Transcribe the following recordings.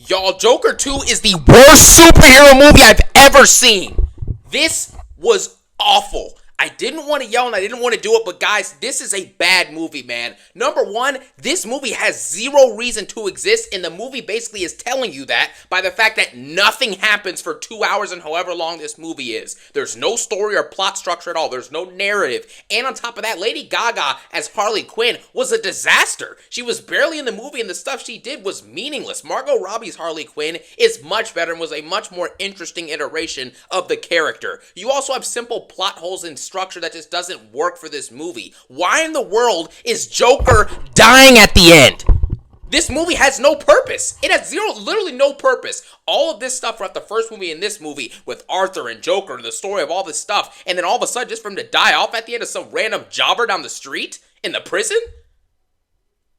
Y'all, Joker 2 is the worst superhero movie I've ever seen. This was awful. I didn't want to yell and I didn't want to do it, but guys, this is a bad movie, man. Number one, this movie has zero reason to exist, and the movie basically is telling you that by the fact that nothing happens for 2 hours and however long this movie is. There's no story or plot structure at all. There's no narrative. And on top of that, Lady Gaga as Harley Quinn was a disaster. She was barely in the movie, and the stuff she did was meaningless. Margot Robbie's Harley Quinn is much better and was a much more interesting iteration of the character. You also have simple plot holes and structure that just doesn't work for this movie. Why in the world is Joker dying at the end? This movie has no purpose. It has literally no purpose. All of this stuff throughout the first movie and this movie with Arthur and Joker and the story of all this stuff, and then all of a sudden just for him to die off at the end of some random jobber down the street in the prison?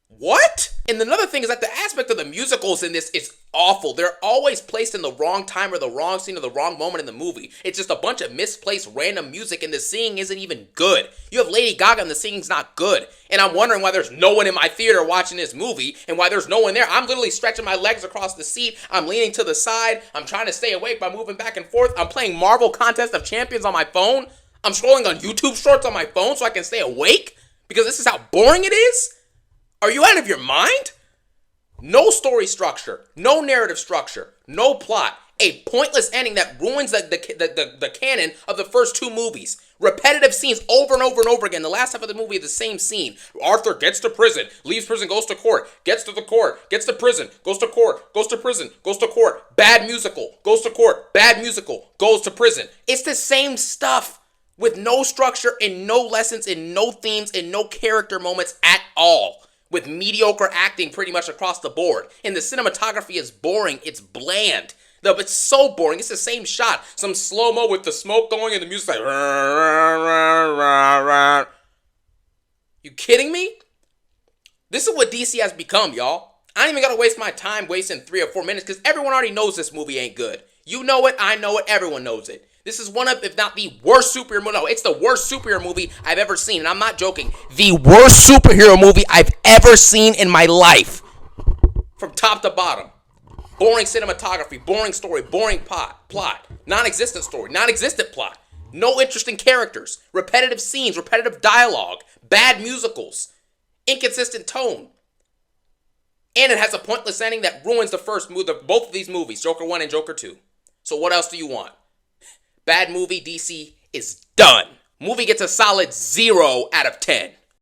What? And another thing is that the aspect of the musicals in this is awful. They're always placed in the wrong time or the wrong scene or the wrong moment in the movie. It's just a bunch of misplaced random music, and the singing isn't even good. You have Lady Gaga and the singing's not good. And I'm wondering why there's no one in my theater watching this movie and why there's no one there. I'm literally stretching my legs across the seat. I'm leaning to the side. I'm trying to stay awake by moving back and forth. I'm playing Marvel Contest of Champions on my phone. I'm scrolling on YouTube Shorts on my phone so I can stay awake because this is how boring it is. Are you out of your mind? No story structure, no narrative structure, no plot, a pointless ending that ruins the canon of the first two movies. Repetitive scenes over and over and over again. The last half of the movie is the same scene. Arthur gets to prison, leaves prison, goes to court, gets to the court, gets to prison, goes to court, goes to prison, goes to court, bad musical, goes to court, bad musical, goes to prison. It's the same stuff with no structure and no lessons and no themes and no character moments at all. With mediocre acting pretty much across the board. And the cinematography is boring. It's bland. It's so boring. It's the same shot. Some slow-mo with the smoke going and the music like... You kidding me? This is what DC has become, y'all. I ain't even gotta waste my time wasting 3 or 4 minutes because everyone already knows this movie ain't good. You know it, I know it, everyone knows it. This is one of, if not the worst superhero movie. No, it's the worst superhero movie I've ever seen. And I'm not joking. The worst superhero movie I've ever seen in my life. From top to bottom. Boring cinematography, boring story, boring plot. Non-existent story, non-existent plot. No interesting characters. Repetitive scenes, repetitive dialogue. Bad musicals. Inconsistent tone. And it has a pointless ending that ruins the first movie, both of these movies, Joker 1 and Joker 2. So what else do you want? Bad movie, DC is done. Movie gets a solid 0 out of 10.